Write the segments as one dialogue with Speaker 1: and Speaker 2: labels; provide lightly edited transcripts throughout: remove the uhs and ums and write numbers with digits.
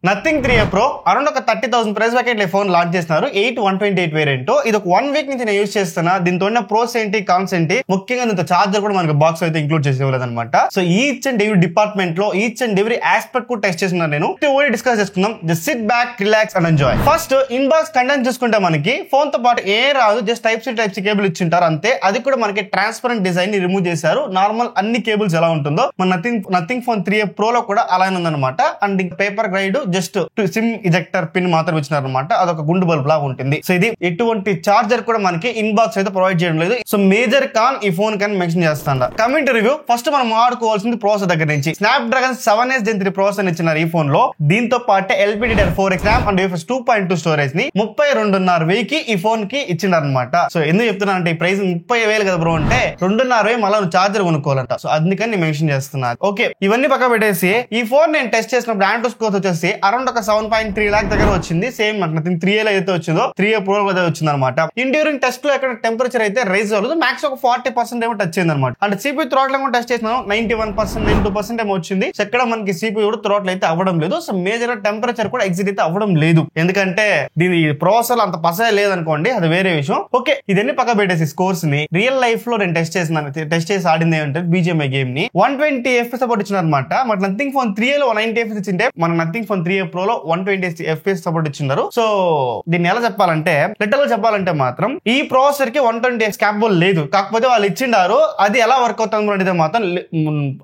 Speaker 1: Nothing 3A Pro around ఒక 30,000 price bracket phone launch చేస్తున్నారు. 8/128 variant. ఇది ఒక 1 వీక్ నుంచి నేను యూజ్ చేస్తున్నా. దీంతో ఉన్న ప్రోస్ ఏంటి, కాన్స్ ఏంటి, ముఖ్యంగా దీంతో చార్జర్ కూడా మనకు బాక్స్ అయితే ఇంక్లూడ్ చేసేవాళ్ళదన్నమాట. So each and every department లో ఈచ్ అండ్ ఎవ్రీ ఆస్పెక్ట్ కూడా టెస్ట్ చేస్తున్నాను నేను. డిస్కస్ చేసుకుందాం. Just sit back, relax and enjoy. First inbox content చూసుకుంటే మనకి ఫోన్ తో పాటు ఏ రాదు, జస్ట్ టైప్ సి కేబుల్ ఇచ్చింటారు అంతే. అది కూడా మనకి ట్రాన్స్పరెంట్ డిజైన్ ని రిమూవ్ చేశారు. నార్మల్ అన్ని కేబుల్స్ ఎలా ఉంటుందో మన నథింగ్ ఫోన్ 3A Pro లో కూడా అలానే ఉందన్నమాట. And paper grade just SIM ejector pin మాత్రం ఇచ్చినారనమాట. అదొక గుండు బల్బ్ లాగా ఉంటుంది. సో ఇది ఎటువంటి చార్జర్ కూడా మనకి ఇన్బాక్స్ అయితే ప్రొవైడ్ చేయడం లేదు. సో మేజర్ కాన్ ఈ ఫోన్ కానీ మెన్షన్ చేస్తాను. కమెంట్ రివ్యూ ఫస్ట్ మనం ఆడుకోవాల్సింది ప్రాసెసర్ దగ్గర నుంచి. స్నాప్డ్రాగన్ 7S Gen 3 ప్రాసెసర్ ఇచ్చినారు ఈ ఫోన్ లో. దీంతో పాటు LPDDR4X RAM and UFS 2.2 storage ని 32,500 ఈ ఫోన్ కి ఇచ్చిందనమాట. సో ఎందుకు చెప్తున్నా అంటే ఈ ప్రైస్ 30,000 కదా బ్రో అంటే 2,500 మళ్ళీ చార్జర్ కొనుక్కోవాలంట. సో అందుకని నేను మెన్షన్ చేస్తున్నాను. ఓకే, ఇవన్నీ పక్క పెట్టేసి ఈ ఫోన్ నేను టెస్ట్ చేసినప్పుడు యాంటో స్కోర్ వచ్చేసి అరౌండ్ ఒక 7.3 లాక్ దగ్గర వచ్చింది. సేమ్ నథింగ్ 3A లో అయితే వచ్చిందో 3A Pro అయితే వచ్చింది అనమాట. డ్యూరింగ్ టెస్ట్ లో ఎక్కడ టెంపరేచర్ అయితే రైజ్ అవ్వలేదు. మ్యాక్స్ ఒక 40% ఏమో టచ్ అయింది అనమాట. అంటే CPU థ్రాట్లింగ్ కూడా టెస్ట్ చేసినాను. 91%, 92% ఏమో వచ్చింది. సో ఎక్కడ మనకి CPU కూడా థ్రాట్ల్ అయితే అవ్వడం లేదు. సో మేజర్ టెంపరేచర్ కూడా ఎగ్జిట్ అయితే అవ్వడం లేదు. ఎందుకంటే దీని ప్రాసెసర్ అంత పసే లేదనుకోండి, అది వేరే విషయం. ఓకే, ఇదన్నీ పక్క పెట్టేసి స్కోర్స్ ని రియల్ లైఫ్ లో నేను టెస్ట్ చేసి ఆడింది ఏంటంటే BGMI గేమ్ ని 120 FPS సపోర్ట్ ఇచ్చిన అనమాట. మన నథింగ్ ఫోన్ 3A లో 90 FPS ఇచ్చింటే మన నథింగ్ ఫోన్ 3A Pro లో 120 FPS సపోర్ట్ ఇచ్చినారు. సో దీన్ని ఎలా చెప్పాలంటే లిటరల్ గా చెప్పాలంటే మాత్రం ఈ ప్రాసెసర్ కి 120 FPS క్యాపబుల్ లేదు. కాకపోతే వాళ్ళు ఇచ్చిండారు. అది ఎలా వర్క్ అవుతుంది అంటే మాత్రం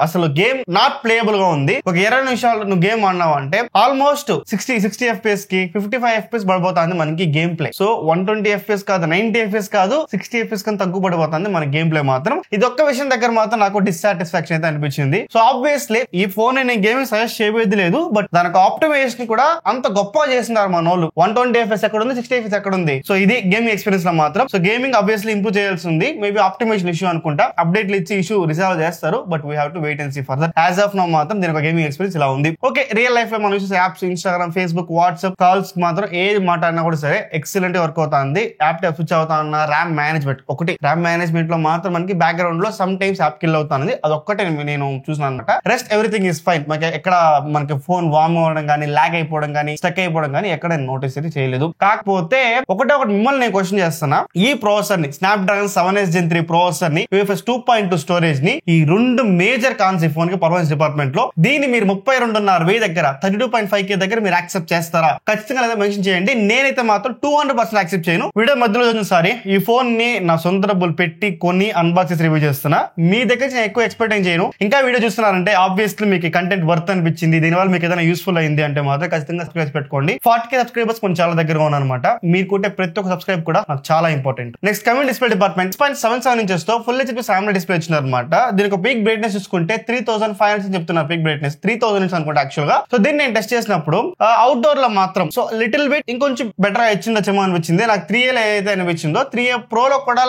Speaker 1: అసలు గేమ్ నాట్ ప్లేయబుల్ గా ఉంది. ఒక 20 నిమిషాలు నువ్వు గేమ్ ఆడినావు అంటే ఆల్మోస్ట్ 60 FPS కి 55 FPS పడిపోతుంది మనకి గేమ్ ప్లే. సో 120 FPS కాదు, 90 FPS కాదు, 60 FPS కన్నా తగ్గు పడిపోతుంది మన గేమ్ ప్లే మాత్రం. ఇది ఒక్క విషయం దగ్గర మాత్రం నాకు డిస్సాటిస్ఫాక్షన్ అయితే అనిపించింది. సో ఆబ్వియస్లీ ఈ ఫోన్ నేను గేమింగ్ సజెస్ట్ చేయబోయేది లేదు. బట్ దానికి ఆప్టిమైజేషన్ కూడా అంత గొప్ప చేస్తున్నారు మన వాళ్ళు. 120 FPS ఎక్కడ ఉంది, 60 FPS ఎక్కడ ఉంది. సో ఇది గేమింగ్ ఎక్స్పీరియన్స్ లో మాత్రం. సో గేమింగ్ ఆబ్వియస్లీ ఇంప్రూవ్ చేయాల్సి ఉంది. మేబీ ఆప్టిమైజేషన్ ఇష్యూ అనుకుంటా. అప్డేట్లు ఇచ్చి ఇష్యూ రిజాల్వ్ చేస్తారు. But we have to wait and see further. As of now మాత్రం దీని ఒక గేమింగ్ ఎక్స్పీరియన్స్ ఇలా ఉంది. ఓకే, రియల్ లైఫ్ లో మనం చూసే apps Instagram, Facebook, WhatsApp calls మాత్రం ఏది మాట్లాడినా కూడా సరే ఎక్సలెంట్ వర్క్ అవుతుంది. యాప్ స్విచ్ అవుతా ఉన్న ర్యామ్ మేనేజ్మెంట్ ఒకటి. ర్యామ్ మేనేజ్మెంట్ లో మాత్రం మనకి బ్యాక్గ్రౌండ్ లో సమ్ టైమ్స్ యాప్ కిల్ అవుతుంది. అదొక్కటే నేను చూసాను అనమాట. Rest everything is fine. ఎక్కడ మనకి ఫోన్ వార్మ్ అవ్వడం కానీ, లాగ్ అయిపోవడం కానీ, స్టక్ అయిపోవడం కానీ ఎక్కడ నోటీస్ అయితే చేయలేదు. కాకపోతే ఒకటి మిమ్మల్ని నేను క్వశ్చన్ చేస్తున్నా. ఈ ప్రాసెసర్ ని స్నాప్డ్రాగన్ 7S Gen 3 ప్రాసెసర్ ని UFS 2.2 స్టోరేజ్ ని ఈ రెండు మేజర్ కాన్స్ ఈ ఫోన్ కి పర్ఫార్మెన్స్ డిపార్ట్మెంట్ లో దీన్ని మీరు 32,500 దగ్గర 32.5K దగ్గర మీరు యాక్సెప్ట్ చేస్తారా? ఖచ్చితంగా లేదా మెన్షన్ చేయండి. నేనైతే మాత్రం 200% యాక్సెప్ట్ చేయను. వీడియో మధ్యలో సారీ ఈ ఫోన్ ని నా సొంత డబ్బులు పెట్టి కొన్ని అన్బాక్స్ రివ్యూ చేస్తున్నా. మీ దగ్గర నేను ఎక్కువ ఎక్స్పెక్ట్ చేయను. ఇంకా వీడియో చూస్తున్నారంటే ఆబ్వియస్లీ మీకు కంటెంట్ వర్త్ అనిపించింది, దీనివల్ల మీకు ఏదైనా యూస్ఫుల్ అయింది అంటే మాత్రం ఖచ్చితంగా సబ్స్క్రైబ్ పెట్టుకోండి. 40K సబ్స్క్రైబర్స్ కొంచెం చాలా దగ్గరగా ఉన్నారనమాట. మీరు కొట్టే ప్రతి ఒక్క సబ్స్క్రైబ్ కూడా నాకు చాలా important. Next coming display department 6.77 inches తో ఫుల్ హెచ్పీ AMOLED డిస్ప్లే ఇచ్చినారనమాట. దీనికి పీక్ బ్రైట్నెస్ చూసుకుంటే 3,500 చెప్తున్నారు. పీక్ బ్రైట్నెస్ 3,000 అనుకుంటా యాక్చువల్ గా. సో దీన్ని నేను టెస్ట్ చేసినప్పుడు అవుట్డోర్ లో మాత్రం సో లిటిల్ బిట్ ఇంకొంచెం బెటర్ గా ఇచ్చిందో అనిపించింది నాకు. 3A లో ఏదైతే అనిపించిందో 3A Pro లో కూడా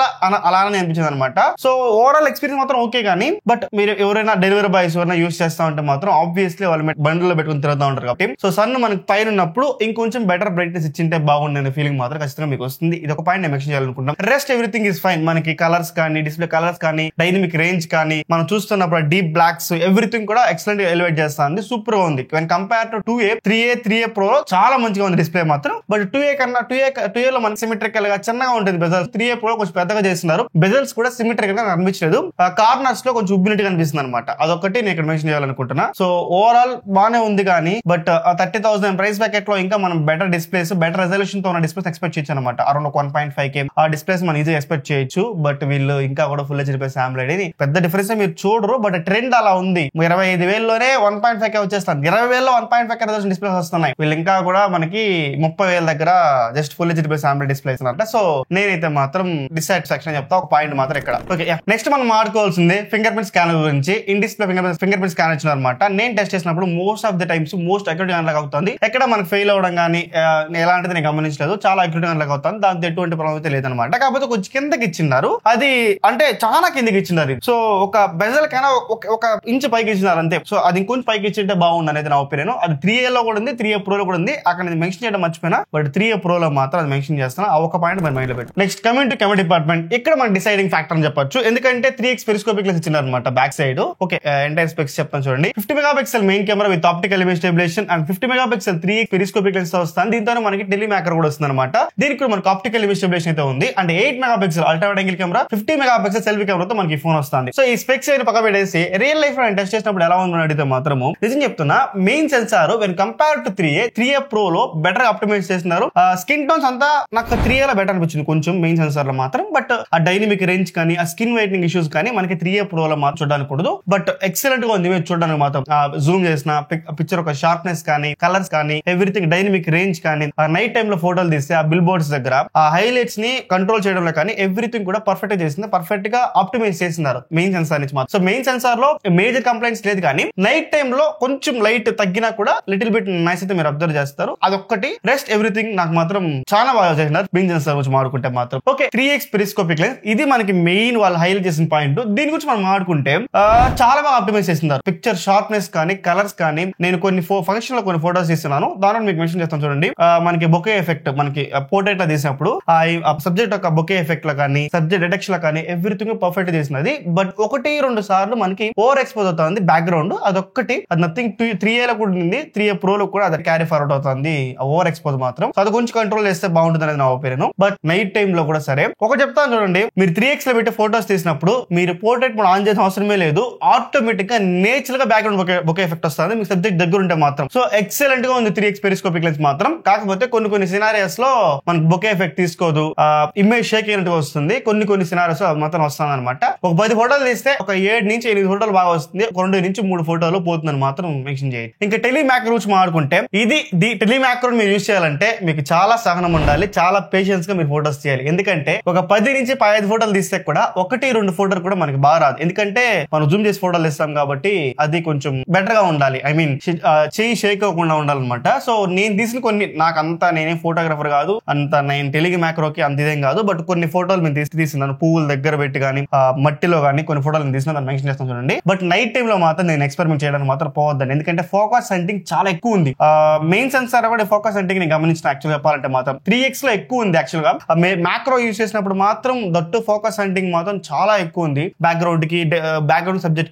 Speaker 1: అలానే అనిపించింది అనమాట. సో ఓవరాల్ ఎక్స్పీరియన్స్ మాత్రం ఓకే కానీ బట్ మీరు ఎవరైనా డెలివరీ బాయ్స్ ఎవరైనా యూస్ చేస్తా ఉంటే మాత్రం ఆబ్వియస్లీ వాళ్ళు బండిల్ లో పెట్టుకుని తిరుగుతూ ఉంటారు కాబట్టి సో సన్ మనకి పైన ఉన్నప్పుడు ఇంకొంచెం బెటర్ బ్రైట్నెస్ ఇచ్చింటే బాగుండే ఫీలింగ్ మాత్రం ఖచ్చితంగా మీకు వస్తుంది. ఇది ఒక పాయింట్ నేను మెన్షన్ చేయాలనుకుంటున్నాం. Rest everything is fine. మనకి కలర్స్ కానీ, డిస్ప్లే కలర్స్ కానీ, డైనమిక్ రేంజ్ కానీ, మనం చూస్తున్నప్పుడు డీప్ బ్లాక్స్ ఎవ్రీథింగ్ కూడా ఎక్సలెంట్ ఎలివేట్ చేస్తుంది. సూపర్ గా ఉంది. When compare to 2A 3A Pro చాలా మంచిగా ఉంది డిస్ప్లే మాత్రం. బట్ 2A లో మనకి సిమెట్రికల్ గా చిన్నగా ఉంటుంది బెజల్స్. 3A Pro కొంచెం పెద్దగా చేస్తున్నారు. బెజల్స్ కూడా సిమెట్రికల్ గా కనిపించలేదు. కార్నర్స్ లో కొంచెం ఉబ్బినట్టు కనిపిస్తుంది అనమాట. అదొకటి నేను ఇక్కడ మెన్షన్ చేయాలనుకుంటున్నా. సో ఓవరాల్ బానే ఉంది కానీ బట్ 30,000 ప్రైస్ ప్యాకెట్ లో ఇంకా మనం బెటర్ డిస్ప్లేస్, బెటర్ రెజల్యూషన్ తో ఉన్న డిస్ప్లేస్ ఎక్స్పెక్ట్ చేయొచ్చు అనమాట. అరౌండ్ 1.5K ఆ డిస్ప్లేస్ మనం ఈజీ ఎక్స్పెక్ట్ చేయొచ్చు. బట్ వీళ్ళు ఇంకా కూడా ఫుల్ హెచ్డీ AMOLED ఇది పెద్ద డిఫరెన్స్ మీరు చూడరు. బట్ ట్రెండ్ అలా ఉంది. 25,000లోనే 1.5K వచ్చేస్తాను. 20,000లో 1.5K రెజల్యూషన్ డిస్ప్లేస్ వస్తున్నాయి. వీళ్ళు ఇంకా కూడా మనకి 30,000 దగ్గర just full HD AMOLED displays అన్నమాట. సో నేనైతే మాత్రం డిస్సాటిస్ఫాక్షన్ చెప్తా. ఒక పాయింట్ మాత్రం ఇక్కడ. ఓకే, నెక్స్ట్ మనం మాట్లాడుకోవాల్సింది ఫింగర్ ప్రింట్ స్కానర్ గురించి. In display finger print scanner ఇచ్చిన అనమాట. నేను టెస్ట్ చేసినప్పుడు most of the times most accurate unlock అవుతుంది. ఎక్కడ మనకు ఫెయిల్ అవ్వడం కానీ ఎలాంటిది నేను గమనించలేదు. చాలా అక్యురేట్ అన్లాక్ అవుతుంది. దాంతో ఎటువంటి ప్రాబ్లం అయితే లేదనమాట. కాకపోతే కొంచెం కిందకి ఇచ్చినారు. అది అంటే చాలా కిందకి ఇచ్చినారు. సో ఒక బెజల్ కైనా ఒక ఇంచు పైకి ఇచ్చినారు అంతే. సో అది ఇంకొంచెం పైకి ఇచ్చింటే బాగుంది అనేది నా ఒపీనియన్. అది 3A లో కూడా ఉంది, 3A Pro లో కూడా ఉంది. అక్కడ నేను మెన్షన్ చేయడం మర్చిపోయినా. బట్ 3A Pro లో మాత్రం అది మెన్షన్ చేస్తాను. ఆ ఒక పాయింట్ మన మైండ్ లో పెట్టు. Next coming to camera department. ఇక్కడ మన డిసైడింగ్ ఫ్యాక్టర్ అని చెప్పొచ్చు. ఎందుకంటే 3x పెరిస్కోపిక్ లెన్స్ ఇచ్చినారు అనమాట back side. Okay, entire specs చెప్తాను చూడండి. 50 megapixel main camera with optical image stabilisation and మనకి 50 mega pixel 3x periscopic lens తో వస్తుంది. దీంతో మనకి టెలిమాకర్ కూడా వస్తుంది అనమాట. దీనికి కూడా మనకి ఆప్టికల్ ఇమేజ్ స్టెబిలైజేషన్ అయితే ఉంది. And 8 megapixel ultra wide angle camera, 50 megapixel selfie కెమెరాతో మనకి ఫోన్ వస్తుంది. సో ఈ స్పెక్స్ అయిన పక్క పెట్టేసి రియల్ లైఫ్ లో టెస్ట్ చేసినప్పుడు ఎలా ఉందని అడిగితే మాత్రము నిజం చెప్తున్నా, main censor when compare to 3A pro లో బెటర్ ఆప్టిమైజ్ చేస్తున్నారు. స్కిన్ టోన్స్ అంతా నాకు 3A లో బెటర్ అనిపించింది కొంచెం మెయిన్ సెన్సార్ లో మాత్రం. బట్ ఆ డైనమిక్ రేంజ్ కానీ ఆ స్కిన్ వైట్నింగ్ ఇష్యూస్ కానీ మనకి 3A ప్రో లో మాత్రం చూడడానికి కూడదు. బట్ ఎక్సలెంట్ గా ఉంది చూడడానికి మాత్రం. జూమ్ చేసిన పిక్చర్ ఒక షార్ప్నెస్ కానీ కలర్స్ కానీ ఎవ్రీథింగ్ డైనమిక్ రేంజ్ కానీ నైట్ టైమ్ లో ఫోటోలు తీస్తే ఆ బిల్ బోర్డ్స్ దగ్గర ఆ హైలైట్స్ ని కంట్రోల్ చేయడంలో కానీ ఎవ్రీథింగ్ కూడా పర్ఫెక్ట్ గా చేసింది. పర్ఫెక్ట్ గా ఆప్టిమైజ్ చేస్తున్నారు మెయిన్ సెన్సార్ నుంచి మాత్రం. సో మెయిన్ సెన్సార్ లో మేజర్ కంప్లైంట్స్ లేదు కానీ నైట్ టైమ్ లో కొంచెం లైట్ తగ్గినా కూడా లిటిల్ బిట్ నైస్ అయితే మీరు అబ్జర్వ్ చేస్తారు. అదొక్కటి. రెస్ట్ ఎవ్రీథింగ్ నాకు మాత్రం చాలా బాగా చేసినారు మెయిన్ సెన్సార్ గురించి మాట్లాడుకుంటే మాత్రం. ఓకే, 3x పెరిస్కోపిక్ లెన్స్ ఇది మనకి మెయిన్ వాళ్ళు హైలైట్ చేసిన పాయింట్. దీని గురించి మనం మాట్లాడుకుంటే చాలా బాగా ఆప్టిమైజ్ చేస్తున్నారు. పిక్చర్ షార్ప్నెస్ కానీ కలర్స్ కానీ నేను కొన్ని ఫంక్షన్ లో కొన్ని ఫోటోస్ తీస్తున్నాను, దానిలో మీకు మెన్షన్ చేస్తాను చూడండి. మనకి బొకే ఎఫెక్ట్ మనకి పోర్ట్రైట్ లో తీసినప్పుడు ఆ సబ్జెక్ట్ యొక్క బొకే ఎఫెక్ట్ లో కానీ సబ్జెక్ట్ డిటెక్షన్ లో కానీ ఎవ్రీథింగ్ పర్ఫెక్ట్ చేసినది. బట్ 1-2 సార్లు మనకి ఓవర్ ఎక్స్పోజ్ అవుతుంది బ్యాక్గ్రౌండ్. అదొక్కటి. అది నథింగ్ 3A లో కూడా ఉంది, 3A ప్రో లో కూడా అది క్యారీ ఫార్వర్డ్ అవుతుంది ఓవర్ ఎక్స్పోజ్ మాత్రం. అది కొంచెం కంట్రోల్ చేస్తే బాగుంటుంది అనేది నా ఒపీనియన్. బట్ నైట్ టైమ్ లో కూడా సరే ఒక చెప్తాను చూడండి, మీరు 3x లో పెట్టి ఫోటోస్ తీసినప్పుడు మీరు పోర్ట్రైట్ మోడ్ ఆన్ చేసిన అవసరమే లేదు. ఆటోమేటిక్ గా నేచురల్ గా బ్యాక్గ్రౌండ్ బొకే ఎఫెక్ట్ వస్తుంది మీకు సబ్జెక్ట్ దగ్గర ఉంటే మాత్రం. సో ఎక్సలెంట్ గా ఉంది 3x పెరిస్కోపిక్ లెన్స్ మాత్రం. కాకపోతే కొన్ని సినారియోస్ లో మనకు బొకే ఎఫెక్ట్ తీసుకోదు, ఇమేజ్ షేక్ అయినట్టుగా వస్తుంది. కొన్ని సినారియోస్ మాత్రం వస్తుంది అనమాట. ఒక 10 ఫోటోలు తీస్తే ఒక 7-8 ఫోటోలు బాగా వస్తుంది, ఒక 2-3 ఫోటోలు పోతుందని మాత్రం మెన్షన్ చేయండి. ఇంకా టెలిమాక్రో గురించి మాట్లాడుకుంటే ఇది టెలిమాక్రో మీరు యూజ్ చేయాలంటే మీకు చాలా సహనం ఉండాలి, చాలా పేషెన్స్ గా మీరు ఫోటోస్ చేయాలి. ఎందుకంటే ఒక 10-15 ఫోటోలు తీస్తే కూడా 1-2 ఫోటోలు కూడా మనకి బాగా రాదు. ఎందుకంటే మనం జూమ్ చేసి ఫోటోలు ఇస్తాం కాబట్టి అది కొంచెం బెటర్ గా ఉండాలి. ఐ మీన్ చెయ్యి షేక్ అవ్వకుండా ఉండాలన్నమాట. సో నేను తీసిన కొన్ని నాకంతా నేనే ఫోటోగ్రాఫర్ కాదు, అంత నేను టెలిమాక్రోకి అంత ఇదేం కాదు. బట్ కొన్ని ఫోటోలు నేను తీసినాను పువ్వుల దగ్గర పెట్టి కానీ మట్టిలో కానీ కొన్ని ఫోటోలు నేను తీసిన దాన్ని మెన్షన్ చేస్తాను చూడండి. బట్ నైట్ టైమ్ లో మాత్రం నేను ఎక్స్పెరిమెంట్ చేయడానికి మాత్రం పోవద్దండి. ఎందుకంటే ఫోకస్ హంటింగ్ చాలా ఎక్కువ ఉంది. మెయిన్ సెన్సార్ కూడా ఫోకస్ హంటింగ్ నేను గమనించిన యాక్చువల్ చెప్పాలంటే మాత్రం 3x లో ఎక్కువ ఉంది. యాక్చువల్ గా మ్యాక్రో యూజ్ చేసినప్పుడు మాత్రం దట్టు ఫోకస్ హంటింగ్ మాత్రం చాలా ఎక్కువ ఉంది. బ్యాక్గ్రౌండ్ సబ్జెక్ట్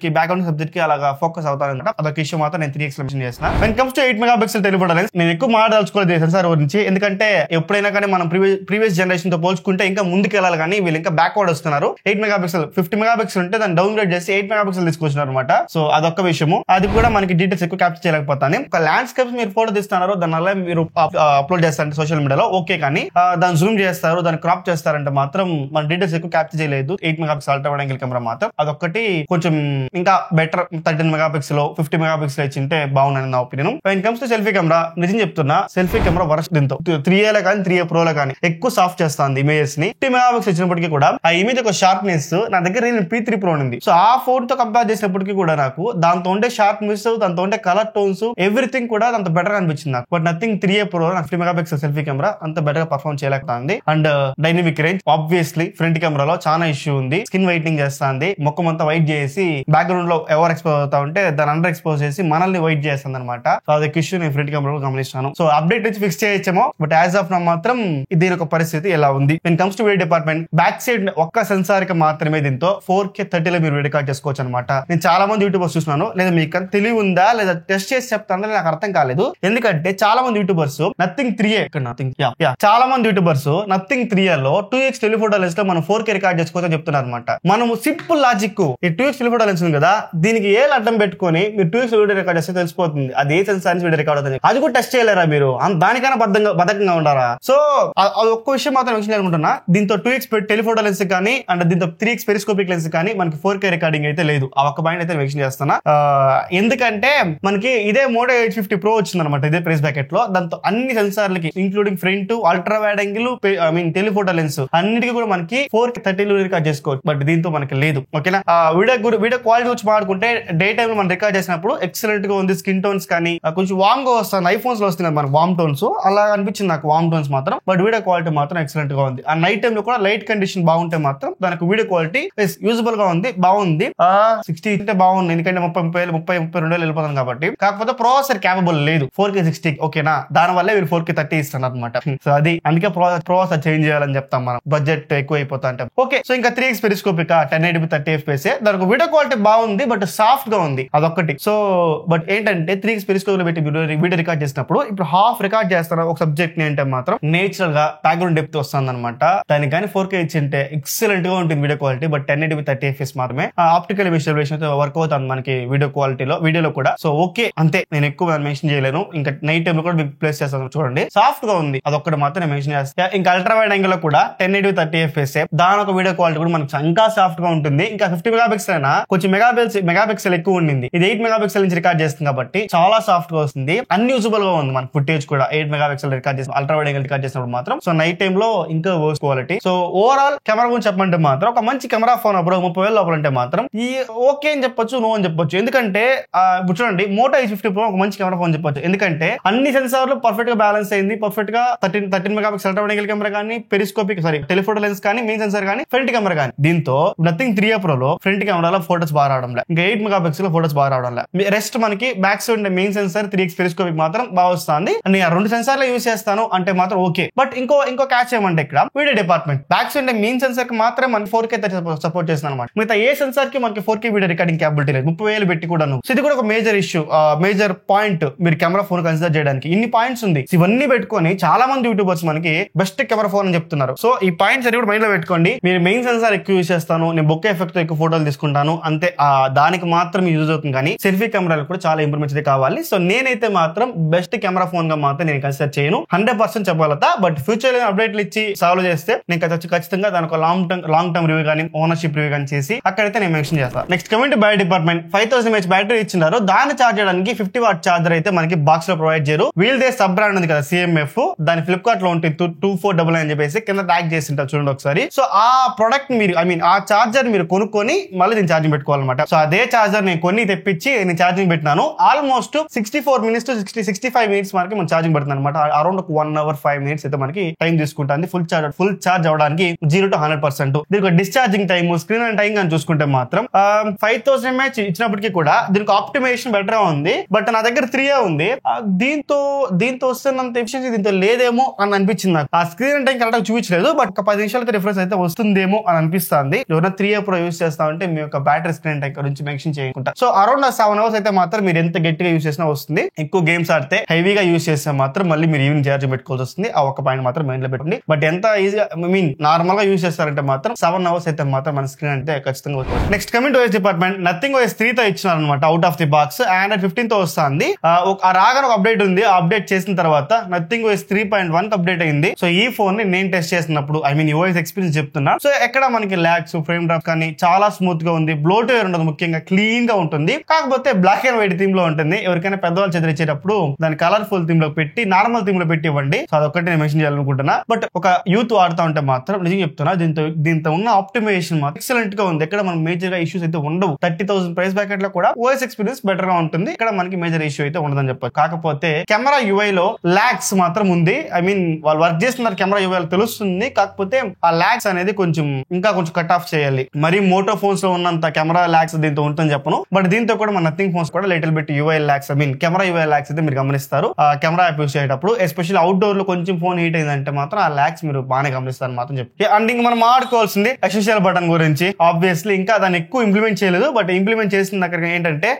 Speaker 1: కి అలాగా ఫోకస్ అవుతాను. అదొక ఇష్యూ మాత్రం నేను 3x లో మెన్షన్ చేసిన. When comes to 8 mega pixel telephoto lens నేను ఎక్కువ మాట్లాడుకోలేదు సెన్సార్ గురించి. ఎందుకంటే ఎప్పుడైనా కానీ మనం ప్రీవియస్ జనరేషన్ తో పోల్చుకుంటే ఇంకా ముందుకు వెళ్ళాలి, కానీ వీళ్ళు ఇంకా బ్యాక్వర్డ్ వస్తున్నారు. 8 మెగా పిక్సెల్ 50 మెగా పిక్సెల్ ఉంటే దాన్ని డౌన్ గ్రేడ్ చేసి 8 మెగా పిక్సెల్ తీసుకొచ్చినారు అనమాట. సో అదొక విషయము. అది కూడా మనకి డీటెయిల్స్ ఎక్కువ క్యాప్చర్ చేయలేకపోతాను. ఒక ల్యాండ్స్కేప్స్ మీరు ఫోటో తీస్తున్నారు, దాని వల్ల మీరు అప్లోడ్ చేస్తారంటే సోషల్ మీడియాలో ఓకే, కానీ దాన్ని జూమ్ చేస్తారు, దాన్ని క్రాప్ చేస్తారంటే మాత్రం మన డీటెయిల్స్ ఎక్కువ క్యాప్చర్ చేయలేదు. 8 megapixel ultra wide angle camera మాత్రం అదొక్కటి కొంచెం ఇంకా better 13 megapixel 50 megapixel ఇచ్చింటే బాగుందని నా opinion. When comes to selfie camera నిజం చెప్తున్నా, సెల్ఫీ కెమెరా వరస్ట్. దీంతో 3A లో కానీ 3A ప్రో లో కానీ ఎక్కువ సాఫ్ట్ చేస్తుంది ఇమేజెస్ ని. 50 మెగా పిక్సెల్ ఇచ్చినప్పటికీ కూడా ఆ ఇమేజ్ ఒక షార్ప్నెస్ నా దగ్గర P3 ప్రో ఉంది. సో ఆ ఫోన్ తో కంపేర్ చేసినప్పటికీ కూడా నాకు దాంతో ఉండే షార్ప్నెస్, దాంతో ఉండే కలర్ టోన్స్ ఎవ్రీథింగ్ కూడా అంత బెటర్ అనిపించింది నాకు. But Nothing 3A Pro 50 megapixel selfie camera అంత బెటర్ గా పర్ఫార్మ్ చేయలేకపోతుంది. And dynamic range obviously front కెమెరాలో చాలా ఇష్యూ ఉంది. స్కిన్ వైట్నింగ్ చేస్తుంది, ముఖం అంతా వైట్ చేసి బ్యాక్గ్రౌండ్ లో ఎవరు ఎక్స్పోజ్ అవుతా ఉంటే దాన్ని అండర్ ఎక్స్పోజ్ చేసి మనల్ని వైట్ చేస్తుంది అనమాట. సో అదొక ఇష్యూ నేను ఫ్రంట్ కెమెరాలో గమనిస్తాను. సో అప్డేట్ నుంచి ఫిక్స్ చేయొచ్చేమో, బట్ యాజ్ ఆఫ్ నా మాత్రం దీని ఒక పరిస్థితి ఎలా ఉంది. When comes to video department back side ఒక్క సెన్సార్ కి మాత్రమే దీంతో 4K 30 లో మీరు రికార్డ్ చేసుకోవచ్చు అనమాట. నేను చాలా మంది యూట్యూబర్స్ చూస్తున్నాను, లేదా మీకు తెలివి ఉందా లేదా టెస్ట్ చేసి చెప్తాను నాకు అర్థం కాలేదు. ఎందుకంటే చాలా మంది యూట్యూబర్స్ నథింగ్ 3A లో 2x టెలిఫోటో లెన్స్ లో మనం 4K రికార్డ్ చేసుకోవచ్చు చెప్తున్నారు అనమాట. మనం సింపుల్ లాజిక్, ఈ 2x టెలిఫోటో లెన్స్ ఉంది కదా, దీనికి ఏ అడ్డం పెట్టుకొని మీరు 2x వీడియో రికార్డ్ చేస్తే తెలిసిపోతుంది అది ఏ సెన్సార్ నుంచి వీడియో రికార్డ్ అవుతుంది. అది కూడా టెస్ట్ చేయలేరా మీరు? దానికైనా బద్ధకంగా ఉండారా? సో అది ఒక్క విషయం మాత్రం మెన్షన్ అనుకుంటున్నా. దీంతో 2x టెలిఫోటో లెన్స్ కానీ అండ్ దీంతో 3x పెరిస్కోపిక్ లెన్స్ కానీ మనకి 4K రికార్డింగ్ అయితే లేదు. ఆ ఒక్క పాయింట్ అయితే మెన్షన్ చేస్తున్నా. ఎందుకంటే మనకి ఇదే మోటో 850 ప్రో వచ్చింది అనమాట ఇదే ప్రైస్ బ్రాకెట్ లో. దాంతో అన్ని సెన్సార్లకి including front, ultra wide angle, telephoto lens అన్నిటికీ కూడా మనకి 4K 30 లో రికార్డ్ చేసుకోవచ్చు. బట్ దీంతో మనకి లేదు. ఓకేనా? వీడియో క్వాలిటీ వచ్చి మాట్లాడుకుంటే డే టైమ్ లో మనం రికార్డ్ చేసినప్పుడు ఎక్సలెంట్ గా ఉంది. స్కిన్ టోన్స్ కానీ కొంచెం వామ్ గా వస్తుంది. ఐఫోన్స్ లో వస్తుంది మనకి వామ్ టోన్స్, అలా అనిపించింది నాకు వామ్ టోన్స్ మాత్రం. బట్ వీడియో క్వాలిటీ మాత్రం ఎక్సలెంట్ గా ఉంది. ఆ నైట్ టైమ్ లో కూడా లైట్ కండిషన్ బాగుంటే మాత్రం దానికి వీడియో క్వాలిటీ యూజబుల్ గా ఉంది, బాగుంది. 60 అంటే బాగుంది, ఎందుకంటే 30-32 వెళ్ళిపోతాను కాబట్టి. కాకపోతే ప్రాసెసర్ క్యాపబుల్ లేదు 4K 60. ఓకేనా? దాని వల్ల వీళ్ళు 4K 30 ఇస్తున్నారు అనమాట. సో అది అందుకే ప్రాసెసర్ చేంజ్ చేయాలని చెప్తాం మనం, బడ్జెట్ ఎక్కువ అయిపోతా అంటే. ఓకే, సో ఇంకా 3x పెరిస్కోపిక్ 1080p 30 fps దానికి వీడియో క్వాలిటీ బాగుంది, బట్ సాఫ్ట్ గా ఉంది అదొక్కటి. సో బట్ ఏంటంటే 3x పెరిస్కోపిక్ స్టోరీలో పెట్టి వీడియో రికార్డ్ చేసినప్పుడు ఇప్పుడు హాఫ్ రికార్డ్ చేస్తాను ఒక సబ్జెక్ట్ ని అంటే మాత్రం నేచురల్ గా బ్యాక్గ్రౌండ్ డెప్త్ వస్తుంది అనమాట. దానికి కానీ 4K ఇచ్చింటే ఎక్సలెంట్ గా ఉంటుంది video quality. But 1080p 30fps మాత్రమే ఆప్టికల్ విజువలైజేషన్ అయితే వర్క్ అవుతుంది మనకి వీడియోలో కూడా. సో ఓకే అంతే, నేను ఎక్కువ మెన్షన్ చేయలేను. ఇంకా నైట్ టైం లో కూడా మీకు ప్లేస్ చేస్తాను చూడండి, సాఫ్ట్ గా ఉంది, అదొక్కటి మాత్రం నేను మెన్షన్ చేస్తాను. ఇంకా అల్ట్రా వైడ్ యాంగిల్ లో కూడా 1080p 30fps దాని ఒక వీడియో క్వాలిటీ కూడా మనకి ఇంకా సాఫ్ట్ గా ఉంటుంది. ఇంకా 50 మెగాపిక్సెల్ అయినా కొంచెం మెగాపిక్సెల్ ఎక్కువ ఉండింది, ఇది 8 మెగాపిక్సెల్ నుంచి రికార్డ్ చేస్తుంది కాబట్టి చాలా సాఫ్ట్ గా వస్తుంది. అన్యూజబుల్ గా ఉంది మన ఫుటేజ్ కూడా 8 మెగాపిక్సెల్ రికార్డ్ చేసిన అల్ట్రా వైడ్ యాంగిల్ రికార్డ్ చేసినప్పుడు మాత్రం. సో నైట్ టైం లో ఇంకా worse quality. So overall camera గురించి చెప్పమంటే మాత్రం ఒక మంచి కెమెరా ఫోన్ అప్పుడు 30,000 లోపల అంటే మాత్రం ఈ ఓకే అని చెప్పొచ్చు, నో అని చెప్పొచ్చు. ఎందుకంటే చూడండి Moto E50 Pro ఒక మంచి కెమెరా ఫోన్ చెప్పొచ్చు. ఎందుకంటే అన్ని సెన్సార్లు పర్ఫెక్ట్ గా బ్యాలెన్స్ అయింది, పర్ఫెక్ట్ గా 13 megapixel ultra wide angle camera కానీ, పెరిస్కోపిక్ టెలిఫోటో లెన్స్ కానీ, మెయిన్ సెన్సార్ కానీ, ఫ్రంట్ కెమెరా కానీ. దీంతో నథింగ్ 3A Pro లో ఫ్రంట్ కెమెరాలో ఫోటోస్ బాగా రావడం లేదు, ఇంకా 8 మెగాపిక్సెల్ ఫోటోస్ బాగా రావడం లేదు. రెస్ట్ మనకి back side main censor 3x periscopic మాత్రం బాగా వస్తుంది. నేను 2 సెన్సార్లు యూజ్ చేస్తాను అంటే మాత్రం ఓకే. బట్ ఇంకో క్యాచ్ ఏమంటే ఇక్కడ video department back side main censor కి మాత్రం మనకి 4K సపోర్ట్ చేస్తుంది అనమాట. మిగతా ఏ సెన్సార్ కి మనకి 4K వీడియో రికార్డింగ్ క్యాపబిలిటీ లేదు, 30,000 పెట్టి కూడా. సో ఇది కూడా ఒక మేజర్ ఇష్యూ, మేజర్ పాయింట్ మీరు కెమెరా ఫోన్ కన్సిడర్ చేయడానికి. ఇన్ని పాయింట్స్ ఉంది, ఇవన్నీ పెట్టుకొని చాలా మంది యూట్యూబర్స్ మనకి బెస్ట్ కెమెరా ఫోన్ అని చెప్తున్నారు. సో ఈ పాయింట్స్ అన్ని కూడా మైండ్ లో పెట్టుకోండి. మీరు మెయిన్ సెన్సార్ ఎక్కువ యూజ్ చేస్తాను, నేను బొకే ఎఫెక్ట్ ఎక్కువ ఫోటోలు తీసుకుంటాను అంతే, దానికి మాత్రం యూజ్ అవుతుంది. కానీ సెల్ఫీ కెమెరాలు కూడా చాలా ఇంప్రూవ్మెంట్స్ కావాలి. సో నేనైతే మాత్రం బెస్ట్ కెమెరా ఫోన్ గా మాత్రం నేను కన్సిడర్ చేయను, 100% చెప్పగలుగుతా. బట్ ఫ్యూచర్ లో అప్డేట్లు ఇచ్చి సాల్వ్ చేస్తే నేను ఖచ్చితంగా దానికి లాంగ్ టర్మ్ రివ్యూ కానీ ఓనర్షిప్ రివ్యూ కానీ చేసి అక్కడైతే నేను మెన్షన్ చేస్తాను. Next coming to battery department, 5000 mAh battery ఇచ్చినారు. దాన్ని చార్జ్ చేయడానికి 50 వాట్ చార్జర్ అయితే మనకి బాక్స్ లో ప్రొవైడ్ చేయరు. వీల్ దే సబ్ బ్రాండ్ ఉంది కదా CMF, దాని ఫ్లిప్కార్ట్ లో ఉంటుంది 2499 అని చెప్పేసి కింద ట్యాగ్ చేసి ఉంటారు చూడండి ఒకసారి. సో ఆ ప్రొడక్ట్ మీరు ఆ చార్జర్ మీరు కొనుక్కొని మళ్ళీ నేను ఛార్జింగ్ పెట్టుకోవాలన్నమాట. సో అదే చార్జర్ నేను కొన్ని తెప్పించి నేను ఛార్జింగ్ పెట్టినాను. ఆల్మోస్ట్ 64 minutes to 65 minutes మనకి మనం ఛార్జింగ్ పడుతుంది అనమాట. అరౌండ్ 1 hour 5 minutes అయితే మనకి టైం తీసుకుంటుంది ఫుల్ చార్జ్ అవడానికి 0 to 100%. దీనికి discharging time, screen and time అని చూసుకుంటే మాత్రం 5000 mAh ఇచ్చినప్పటికీ కూడా దీనికి ఆప్టిమైజేషన్ బెటర్ గా ఉంది. బట్ నా దగ్గర 3A ఉంది, దీంతో వస్తున్నంత ఎఫిషియన్సీ దీంతో లేదేమో అని అనిపించింది నాకు. ఆ స్క్రీన్ అండ్ టైం కరెక్ట్ గా చూపించలేదు, బట్ ఒక 10 నిమిషాలు అయితే రిఫరెన్స్ అయితే వస్తుందేమో అని అనిపిస్తుంది. ఎవరైనా 3A Pro యూజ్ చేస్తా ఉంటే మీ యొక్క బ్యాటరీ స్క్రీన్ టైం గురించి మెన్షన్ చేయకుండా. సో అరౌండ్ 7 hours అయితే మాత్రం మీరు ఎంత గట్టిగా యూజ్ చేసినా వస్తుంది. ఎక్కువ గేమ్స్ ఆడితే హెవీగా యూజ్ చేస్తే మాత్రం మళ్ళీ మీరు ఈవినింగ్ ఛార్జింగ్ పెట్టుకోవాల్సి వస్తుంది. ఆ ఒక పాయింట్ మాత్రం మైండ్ లో పెట్టుకోండి. బట్ ఎంత ఈజీగా నార్మల్ గా యూజ్ చేస్తారంటే మాత్రం 7 hours అయితే మాత్రం మన స్క్రీన్ అంటే ఖచ్చితంగా వస్తుంది. Next coming OS department, nothing OS 3 తో ఇచ్చినారు అనమాట out of the box. Android 15 తో వస్తుంది. రాగానే ఒక అప్డేట్ ఉంది, ఆ అప్డేట్ చేసిన తర్వాత నథింగ్ OS 3.1 అప్డేట్ అయింది. సో ఈ ఫోన్ ని నేను టెస్ట్ చేసినప్పుడు ఈ OS ఎక్స్పీరియన్స్ చెప్తున్నా. సో ఎక్కడ మనకి లాగ్స్, ఫ్రేమ్ డ్రాప్ కానీ చాలా స్మూత్ గా ఉంది, బ్లోట్వేర్ ఉండదు, ముఖ్యంగా క్లీన్ గా ఉంటుంది. కాకపోతే బ్లాక్ అండ్ వైట్ థీమ్ లో ఉంటుంది. ఎవరికైనా పెద్దవాళ్ళు చదివించేటప్పుడు దాని కలర్ఫుల్ థీమ్ లో పెట్టి, నార్మల్ థీమ్ లో పెట్టి ఇవ్వండి. సో అదొక్కటి నేను మెన్షన్ చేయాలనుకుంటున్నా. బట్ ఒక యూత్ వాడుతా ఉంటే మాత్రం నిజంగా చెప్తున్నా, దీంతో ఉన్న ఆప్టిమైజేషన్ మాత్రం ఎక్సలెంట్ గా ఉంది. ఎక్కడ మనం మేజర్ గా ఇష్యూస్ అయితే ఉండవు. 30,000 ప్రైస్ బ్యాకెట్ లో కూడా OS ఎక్స్పీరియన్స్ బెటర్ గా ఉంటుంది. ఇక్కడ మనకి మేజర్ ఇష్యూ అయితే ఉండదని చెప్పారు. కాకపోతే కెమెరా UI లో లాగ్స్ మాత్రం ఉంది. వాళ్ళు వర్క్ చేస్తున్నారు కెమెరా UI లో తెలుస్తుంది. కాకపోతే ఆ లాగ్స్ అనేది కొంచెం కట్ ఆఫ్ చేయాలి. మరి మోటో ఫోన్స్ లో ఉన్నంత కెమెరా లాగ్స్ దీంతో ఉంటుందని చెప్పను. బట్ దీంతో కూడా మన నథింగ్ ఫోన్స్ కూడా little bit UI lags camera UI lags అయితే మీరు గమనిస్తారు. కెమెరా యాప్ యూస్ చేసేటప్పుడు ఎస్పెషల్లీ అవుట్డోర్ లో కొంచెం ఫోన్ హీట్ అయిందంటే మాత్రం ఆ లాగ్స్ మీరు బాగానే గమనిస్తారు మాత్రం చెప్పి. అండ్ ఇంకా మనం మాట్లాడుకోవాల్సింది ఎసెన్షియల్ బటన్ గురించి. ఆబ్వియస్లీ ఇంకా దాన్ని ఎక్కువ ఇంప్లిమెంట్ చేయలేదు. బట్ ఇంప్లిమెంట్ చేసిన దగ్గర ఏంటంటే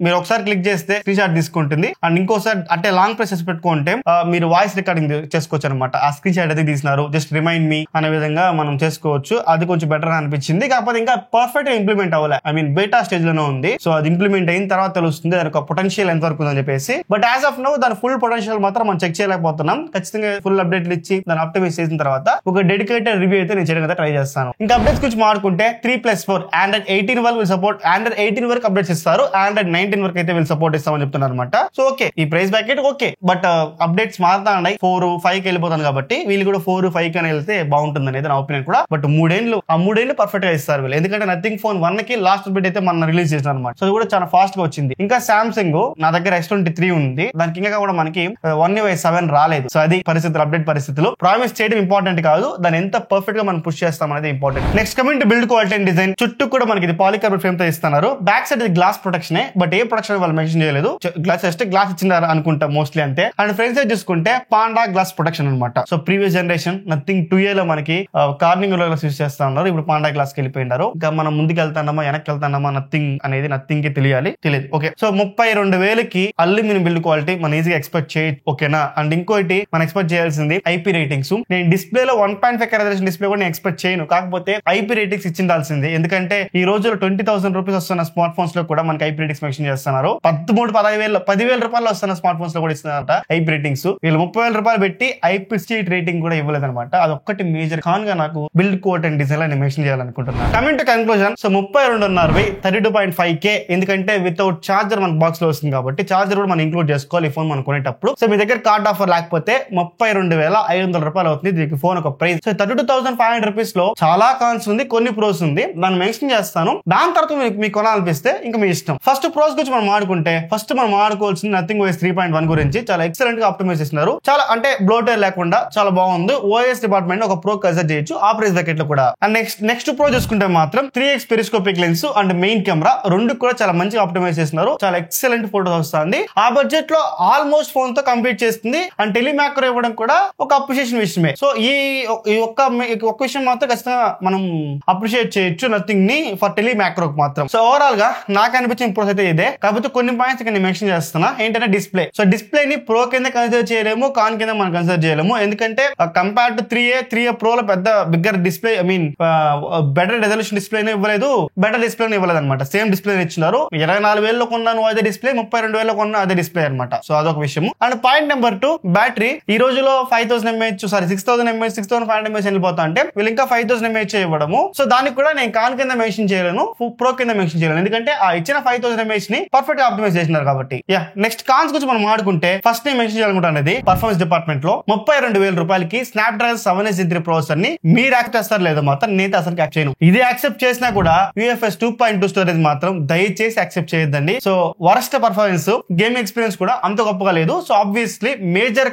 Speaker 1: మీరు ఒకసారి క్లిక్ చేస్తే స్క్రీన్ షాట్ తీసుకుంటుంది. అండ్ ఇంకోసారి అంటే లాంగ్ ప్రెసెస్ పెట్టుకుంటే మీరు వాయిస్ రికార్డింగ్ చేసుకోవచ్చు అనమాట. ఆ స్క్రీన్ షాట్ అయితే తీసినారు, జస్ట్ రిమైండ్ మీ అనే విధంగా మనం చేసుకోవచ్చు. అది కొంచెం బెటర్ గా అనిపించింది. కాకపోతే ఇంకా పర్ఫెక్ట్ గా ఇంప్లిమెంట్ అవ్వలే. బేటా స్టేజ్ లోనే ఉంది. సో అది ఇంప్లిమెంట్ అయిన తర్వాత తెలుస్తుంది దాని పొటెన్షియల్ ఎంత వరకు ఉందని చెప్పేసి. బట్ యాజ్ ఆఫ్ నౌ దాని ఫుల్ పొటెన్షియల్ మాత్రం మనం చెక్ చేయలేకపోతున్నాం. ఖచ్చితంగా ఫుల్ అప్డేట్లు ఇచ్చి దాన్ని ఆప్టిమైజ్ చేసిన తర్వాత ఒక డెడికేటెడ్ రివ్యూ అయితే నేను చేయడానికి ట్రై చేస్తాను. ఇంకా అప్డేట్స్ గురించి మాట్లాడుకుంటే 3+4 Android 18 వరకు విల్ సపోర్ట్. Android 18 వరకు అప్డేట్స్ ఇస్తారు. Android 19 వరకు అయితే వీళ్ళు సపోర్ట్ ఇస్తామని చెప్తున్నారు అనమాట. సో ఓకే, ఈ price banquet okay. But updates మారుతా ఉన్నాయి. 4, 5కి వెళ్ళిపోతాను కాబట్టి వీళ్ళు కూడా 4, 5కి వెళ్తే బాగుంటుంది అనేది నా ఒపీనియన్ కూడా. బట్ 3 ఏళ్ళు పర్ఫెక్ట్ గా ఇస్తారు వీళ్ళు. ఎందుకంటే నథింగ్ ఫోన్ 1 కి లాస్ట్ అప్డేట్ అయితే మన రిలీజ్ చేసిన అనమాట. సో అది కూడా చాలా ఫాస్ట్ గా వచ్చింది. ఇంకా సామ్సంగ్ నా దగ్గర S23 ఉంది, దానికి ఇంకా కూడా మనకి One UI 7 రాలేదు. సో అది పరిస్థితులు, అప్డేట్ పరిస్థితులు. ప్రామిస్ చేయడం ఇంపార్టెంట్ కాదు, దాన్ని ఎంత పర్ఫెక్ట్ గా మనం పుష్ చేస్తాం అనేది important. Next coming to build quality and design, చుట్టూ కూడా మనకి ఇది పాలికార్బోనేట్ ఫ్రేమ్ తో ఇస్తున్నారు. బ్యాక్ సైడ్ ఇది glass protection, but A protection వాళ్ళు మెన్షన్ చేయలేదు. గ్లాస్ ఇచ్చినారు అనుకుంటా మోస్ట్లీ అంతే. అండ్ ఫ్రంట్ సైడ్ చూసుకుంటే పాండా గ్లాస్ ప్రొటెక్షన్ అనమాట. So previous generation nothing 2A లో మనకి కార్నింగ్ యూస్ చేస్తా ఉన్నారు. ఇప్పుడు పాండా గ్లాస్ కి వెళ్ళిపోయినారు. ఇంకా మనం ముందుకు వెళ్తామా వెనక్కి వెళ్తామా నథింగ్ కి తెలియదు. ఓకే, సో 32,000 కి అల్యూమినియం బిల్డ్ క్వాలిటీ మనం ఈజీగా ఎక్స్పెక్ట్ చేయొచ్చు, ఓకేనా. అండ్ ఇంకోటి మనం ఎక్స్పెక్ట్ చేయాల్సింది ఐపీ రేటింగ్స్. నేను డిస్ప్లేలో 1.5K రెజల్యూషన్ డిస్ప్లే కూడా నేను ఎక్స్పెక్ట్ చేయను, కాకపోతే ఐపీ రేటింగ్స్ ఇచ్చిండాల్సింది. ఎందుకంటే ఈ రోజుల్లో 20,000 రూపీస్ వస్తున్న స్మార్ట్ ఫోన్స్ లో కూడా మనకి ఐపీ రేటింగ్స్ మెన్షన్ చేస్తున్నారు. 10,000 రూపాయలు వస్తున్న స్మార్ట్ ఫోన్స్ లో కూడా ఇస్తున్నారట ఐపీ రేటింగ్స్. వీళ్ళు 30,000 రూపాయలు పెట్టి IP68 రేటింగ్ కూడా ఇవ్వలేదు అనమాట. అదొక్కటి మేజర్ కాన్ గా నాకు బిల్డ్ కోట్ అండ్ డిజైన్ నేను మెన్షన్ చేయాలనుకుంటున్నాను. Coming to conclusion, so 32.5 32.5K, ఎందుకంటే వితౌట్ చార్జర్ మన బాక్స్ లో వస్తుంది కాబట్టి చార్జర్ కూడా మనం ఇంక్లూడ్ చేసుకోవాలి ఈ ఫోన్ మనం కొనేటప్పుడు. సో మీ దగ్గర కార్డ్ ఆఫర్ లేకపోతే 32,500 రూపాయలు అవుతుంది దీనికి ఫోన్ ఒక ప్రైస్. సో 32,500 రూపీస్ లో చాలా కాన్స్ ఉంది, కొన్ని ప్రోస్ ఉంది, దాన్ని మెన్షన్ చేస్తాను. దాని తర్వాత మీకు కొనాలనిపిస్తే ఇంకా మీ ఇష్టం. ఫస్ట్ ప్రోస్ గురించి మనం ఆడుకుంటే ఫస్ట్ మనం ఆడుకోవాల్సింది నథింగ్ OS 3.1 గురించి. చాలా ఎక్సలెంట్ గా ఆప్టిమైజ్ చేస్తున్నారు, చాలా అంటే బ్లోటర్ లేకుండా చాలా బాగుంది. OS డిపార్ట్మెంట్ ఒక ప్రో కన్సిడర్ చేయొచ్చు ఆ ప్రైస్ బకెట్ లో కూడా. అండ్ నెక్స్ట్ ప్రో చూసుకుంటే మాత్రం 3x periscopic lens and main camera రెండు కూడా చాలా మంచిగా ఆప్టిమైజ్ చేస్తున్నారు, చాలా ఎక్సలెంట్ ఫోటోస్ వస్తుంది. ఆ బడ్జెట్ లో ఆల్మోస్ట్ ఫోన్ తో కంప్లీట్ చేస్తుంది. అండ్ టెలిమాక్రో ఇవ్వడం కూడా ఒక అప్రిషియేషన్ విషయమే. సో ఈ ఒక్క విషయం మాత్రం ఖచ్చితంగా మనం అప్రిషియేట్ చేయొచ్చు నథింగ్ ని ఫర్ టెలిమాక్రో మాత్రం. సో ఓవరాల్ గా నాకు అనిపించిన ప్రోస్ అయితే ఇదే, కాకపోతే కొన్ని పాయింట్స్ ఇక్కడ నేను మెన్షన్ చేస్తున్నా. ఏంటంటే డిస్ప్లే. సో డిస్ప్లే ని ప్రో కింద కన్సిడర్ చేయలేము, కాన్ కింద మనం కన్సిడర్ చేయలేము. ఎందుకంటే కంపేర్ టు 3A ప్రో లో పెద్ద bigger display, I mean better resolution display ఇవ్వలేదు, బెటర్ డిస్ప్లే ఇవ్వలేదు అనమాట. సేమ్ డిస్ప్లే ఇచ్చినారు. 24,000 కొన్నాను అదే డిస్ప్లే, 32,000 కొన్నా అదే డిస్ప్లే అనమాట. సో అదొక విషయం. And point number 2, battery. ఈ రోజులో 6,000 mAh 6,500 mAh వెళ్ళిపోతా అంటే వీళ్ళు ఇంకా 5,000 mAh ఇవ్వడము. సో దానికి కూడా నేను కాన్ కింద మెన్షన్ చేయలేను, ప్రో కింద మెన్షన్ చేయలేను, ఎందుకంటే ఆ ఇచ్చిన 5,000 mAh ని పర్ఫెక్ట్ గా ఆప్టిమైజ్ చేసినారు కాబట్టి. నెక్స్ట్ కాన్స్ గురించి మనం ఆడుకుంటే ఫస్ట్ నేను మెన్షన్ చేయాలనుకుంటున్నది పర్ఫార్మెన్స్ డిపార్ట్మెంట్ లో 32,000 రూపాయలకి స్నాప్డ్రాగన్ 7 Gen 3 ప్రాసెసర్ ని మీరు యాక్సెప్ట్ చేస్తారు లేదో మాత్రం నేనైతే అసలు యాక్సెప్ట్ చేయను. ఇది యాక్సెప్ట్ చేసినా కూడా UFS 2.2 స్టోరేజ్ మాత్రం దయచేసి యాక్సెప్ట్ చేయొద్దండి. So worst performance, gaming experience కూడా అంత గొప్పగా లేదు. So obviously major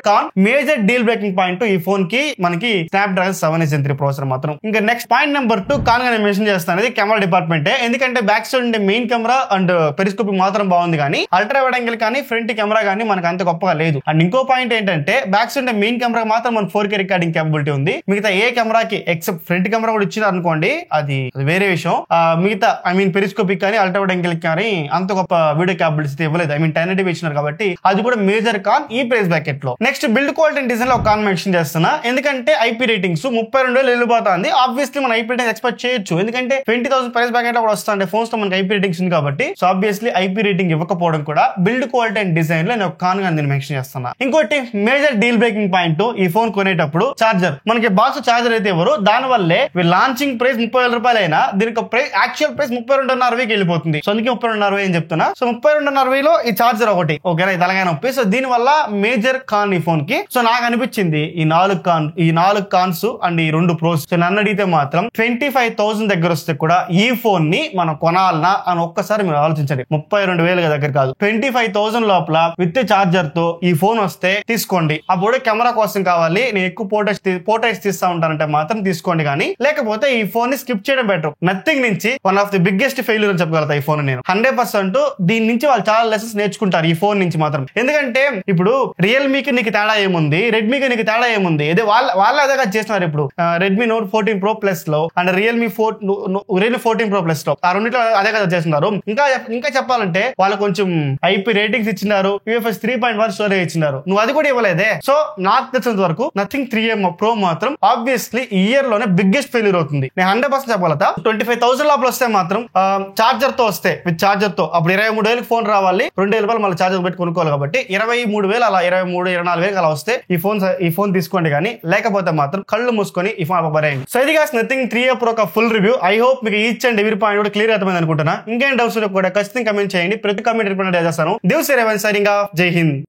Speaker 1: deal breaking point ఈ ఫోన్ కి మనకి స్నాప్డ్రాగన్ 7 Gen 3 ప్రాసెసర్ మాత్రం. ఇంకా నెక్స్ట్ పాయింట్ నెంబర్ 2 కాన్ గా నేను మెన్షన్ చేస్తాను కెమెరా డిపార్ట్మెంట్. ఎందుకంటే బ్యాక్ సైడ్ ఉండే మెయిన్ కెమెరా అండ్ పెరిస్కోపిక్ మాత్రం బాగుంది, కానీ అల్ట్రా వైడ్ యాంగిల్ కానీ ఫ్రంట్ కెమెరా కానీ మనకు అంత గొప్పగా లేదు. అండ్ ఇంకో పాయింట్ ఏంటంటే బ్యాక్ సైడ్ ఉండే మెయిన్ కెమెరా మాత్రం మన 4K రికార్డింగ్ కేపబిలిటీ ఉంది. మిగతా ఏ కెమెరాకి ఎక్సెప్ట్ ఫ్రంట్ కెమెరా కూడా ఇచ్చినారు అనుకోండి, అది వేరే విషయం. మిగతా ఐ మీన్ పెరిస్కోపిక్ కానీ అల్ట్రా వైడ్ యాంగిల్ కానీ అంత గొప్ప వీడియో కేపబిలిటీ ఇవ్వలేదు. ఐ మీన్ 1080p ఇచ్చినారు కాబట్టి అది కూడా మేజర్ కాన్ ఈ ప్రైస్ బ్రాకెట్ లో. Next build quality and design లో ఒక కాన్ మెన్షన్ చేస్తున్నా. ఎందుకంటే ఐపీ రేటింగ్స్ 32,000 వెళ్ళిపోతుంది. ఆబ్వియస్లీ మనం ఐపీ రేటింగ్స్ ఎక్స్పెక్ట్ చేయొచ్చు, ఎందుకంటే 20,000 ప్రైస్ బ్రాకెట్ లో కూడా వస్తుంది ఫోన్స్ తో మనకి ఐపీ రేటింగ్స్ ఉంది కాబట్టి. సో ఆబ్వియస్లీ ఐపీ రేటింగ్ ఇవ్వకపోవడం కూడా బిల్డ్ క్వాలిటీ అండ్ డిజైన్ లో నేను కాన్ గా నేను మెన్షన్ చేస్తున్నా. ఇంకోటి మేజర్ డీల్ బ్రేకింగ్ పాయింట్ ఈ ఫోన్ కొనేటప్పుడు చార్జర్. మనకి బాక్స్ చార్జర్ అయితే ఎవరు, దాని వల్లే లాంచింగ్ ప్రైస్ 30,000 రూపాయలు అయినా దీనికి ప్రైస్ యాక్చువల్ ప్రైస్ 32,500కి వెళ్ళిపోతుంది. సో అందుకే 32,500 అని చెప్తున్నా. సో 32,500లో ఈ చార్జర్ ఒకటి ఓకేనా, ఇది అలాగే నొప్పి. సో దీని వల్ల మేజర్ కాన్ ఈ ఫోన్ కి. సో నాకు అనిపించింది ఈ 4 కాన్స్ అండ్ ఈ 2 ప్రోస్. సో నన్ను అడిగితే మాత్రం 25,000 దగ్గర వస్తే కూడా ఈ ఫోన్ ని మనం కొనాలనా అని ఒక్కసారి మీరు ఆలోచించండి. 32,000 దగ్గర కాదు, 25,000 లోపల విత్ చార్జర్ తో ఈ ఫోన్ వస్తే తీసుకోండి. అప్పుడు కెమెరా కోసం కావాలి, నేను ఎక్కువ ఫోటోస్ తీస్తా ఉంటానంటే మాత్రం తీసుకోండి, కానీ లేకపోతే ఈ ఫోన్ ని స్కిప్ చేయడం బెటర్. నథింగ్ నుంచి one of the biggest failure అని చెప్పగలుగుతా ఈ ఫోన్ నేను 100%. దీని నుంచి వాళ్ళు చాలా లెసన్స్ నేర్చుకుంటారు ఈ ఫోన్ నుంచి మాత్రం. ఎందుకంటే ఇప్పుడు రియల్మీకి నీకు తేడా ఏముంది, రెడ్మీకి నీకు తేడా ఏముంది, వాళ్ళు అదే చేస్తున్నారు. ఇప్పుడు రెడ్మీ నోట్ 14 Pro ప్లస్ లో అండ్ రియల్మీ 14 Pro ప్లస్ లో ఆ రెండింటిలో అదే కదా చేస్తున్నారు. ఇంకా చెప్పాలంటే వాళ్ళు కొంచెం ఐపీ రేటింగ్స్ ఇచ్చినారు, UFS 3.1 స్టోరేజ్ ఇచ్చినారు, నువ్వు అది కూడా ఇవ్వలేదే. సో నాకు తెలిసినంత వరకు నథింగ్ 3A Pro మాత్రం ఆబ్వియస్లీ ఈ ఇయర్ లోనే బిగ్గెస్ట్ ఫెయిల్యూర్ అవుతుంది. నేను 100% చెప్పగలుగుతా. 25,000 లోపల వస్తే మాత్రం చార్జర్ తో వస్తే విత్ చార్జర్ తో అప్పుడు 23,000 ఫోన్ రావాలి, 2,000 రూపాయలు మళ్ళీ చార్జర్ పెట్టి కొనుక్కోవాలి కాబట్టి 23,000 అలా 23,000-24,000 అలా వస్తే ఈ ఫోన్ తీసుకోండి, కానీ లేకపోతే మాత్రం కళ్ళు మూసుకొని ఈ ఫోన్ అవ్వబరేయండి. సో ఇది guys Nothing 3A Pro full review. I hope మీకు ఈచ్ అండ్ ఎవరీ పాయింట్ కూడా క్లియర్ అవుతుంది అనుకుంటున్నా. ఇంకేం డౌట్స్ కూడా ఖచ్చితంగా కమెంట్ చేయండి, ప్రతి కమెంట్ రిప్లై చేస్తాను. దివ్స్ రేవన్ సైనింగ్ ఆఫ్. జై హింద్.